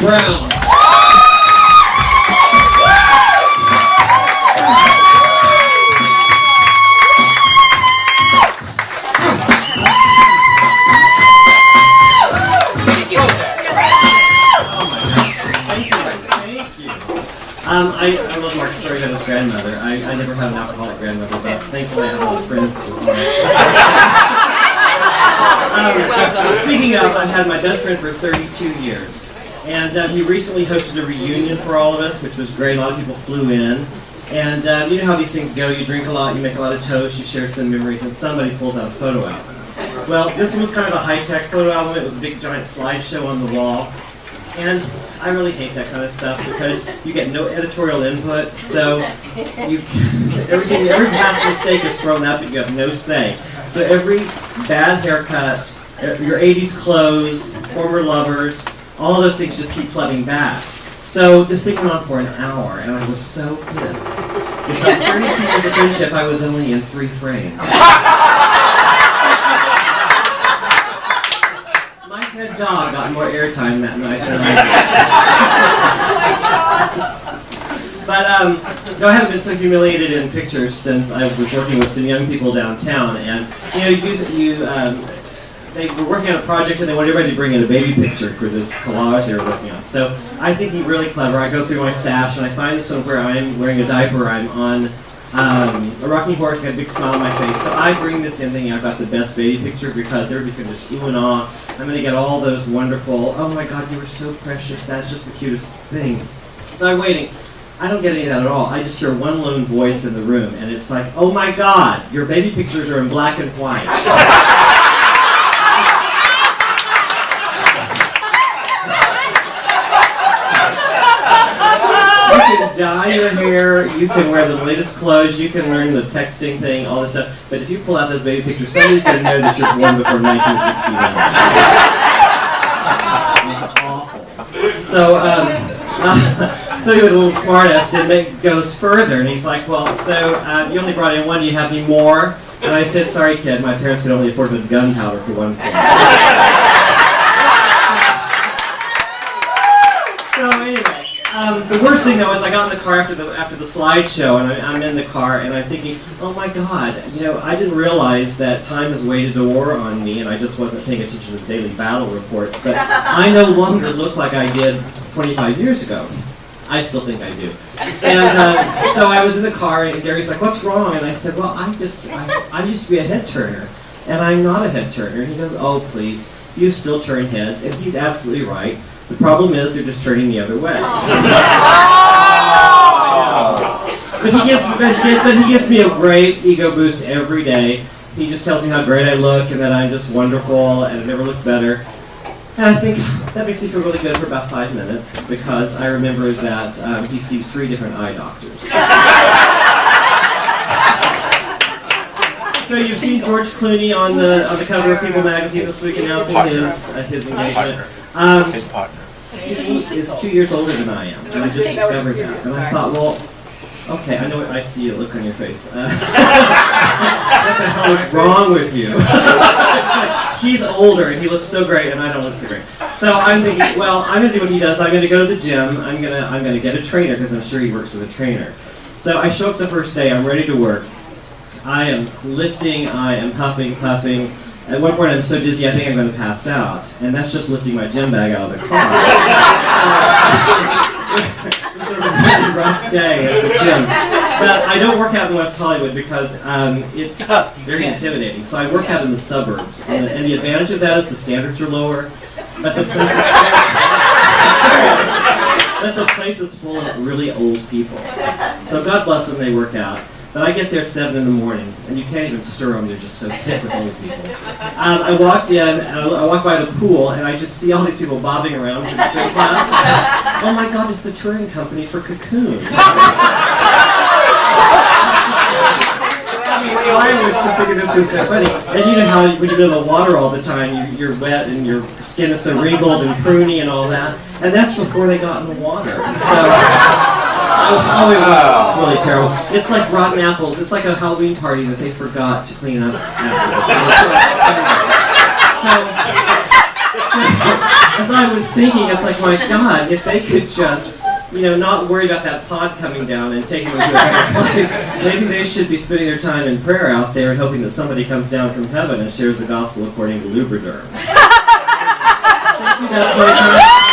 Brown. I love Mark's story about his grandmother. I never had an alcoholic grandmother, but thankfully I have a lot of friends who are. Speaking of, I've had my best friend for 32 years. And he recently hosted a reunion for all of us, which was great. A lot of people flew in. And you know how these things go. You drink a lot, you make a lot of toast, you share some memories, and somebody pulls out a photo album. Well, this one was kind of a high-tech photo album. It was a big, giant slideshow on the wall. And I really hate that kind of stuff because you get no editorial input, so every past mistake is thrown up and you have no say. So every bad haircut, your 80s clothes, former lovers, all of those things just keep flooding back. So this thing went on for an hour, and I was so pissed. Because 32 years of friendship, I was only in 3 frames. Dead dog got more airtime that night than I did. But no, I haven't been so humiliated in pictures since I was working with some young people downtown, and they were working on a project and they wanted everybody to bring in a baby picture for this collage they were working on. So I think he's really clever. I go through my stash and I find this one where I'm wearing a diaper, I'm on a rocking horse, I got a big smile on my face. So I bring this in thinking I've got the best baby picture because everybody's going to just ooh and ah. I'm going to get all those wonderful, oh my God, you were so precious, that's just the cutest thing. So I'm waiting. I don't get any of that at all. I just hear one lone voice in the room, and it's like, oh my God, your baby pictures are in black and white. You can dye your hair, you can wear the latest clothes, you can learn the texting thing, all this stuff, but if you pull out those baby pictures, somebody's going to know that you're born before 1961. It's awful. So he was a little smartass, then goes further, and he's like, well, so you only brought in one, do you have any more? And I said, sorry kid, my parents could only afford the gunpowder for one thing. So anyway. The worst thing though is I got in the car after the slideshow, and I'm in the car and I'm thinking, oh my God, I didn't realize that time has waged a war on me, and I just wasn't paying attention to the daily battle reports. But I no longer look like I did 25 years ago. I still think I do. And so I was in the car, and Gary's like, what's wrong? And I said, well, I used to be a head turner, and I'm not a head turner. And he goes, oh please, you still turn heads, and he's absolutely right. The problem is they're just turning the other way. But he gives me a great ego boost every day. He just tells me how great I look and that I'm just wonderful and I've never looked better. And I think that makes me feel really good for about 5 minutes because I remember that he sees 3 different eye doctors. So you've seen George Clooney on the cover of People magazine this week announcing his engagement. His partner. He is 2 years older than I am, and I just discovered that. And I thought, well, okay, I know what I see a look on your face. What the hell is wrong with you? He's older, and he looks so great, and I don't look so great. So I'm thinking, well, I'm going to do what he does. I'm going to go to the gym. I'm going to get a trainer, because I'm sure he works with a trainer. So I show up the first day. I'm ready to work. I am lifting. I am puffing. At one point, I'm so dizzy, I think I'm going to pass out. And that's just lifting my gym bag out of the car. It was a really rough day at the gym. But I don't work out in West Hollywood because it's very intimidating. So I work out in the suburbs. And the advantage of that is the standards are lower. But the place is full of really old people. So God bless them, they work out. But I get there 7 in the morning, and you can't even stir them, they're just so thick with old people. I walked in, and I walked by the pool, and I just see all these people bobbing around for the swim class. Oh my God, it's the touring company for Cocoon. I was just thinking this was so funny. And you know how when you're in the water all the time, you're wet, and your skin is so wrinkled and pruny and all that. And that's before they got in the water. So... it's really terrible. It's like rotten apples. It's like a Halloween party that they forgot to clean up afterwards. So I was thinking, it's like, my God, if they could just, not worry about that pod coming down and taking them to a better place, maybe they should be spending their time in prayer out there and hoping that somebody comes down from heaven and shares the gospel according to Lubriderm. Thank you, that's my time.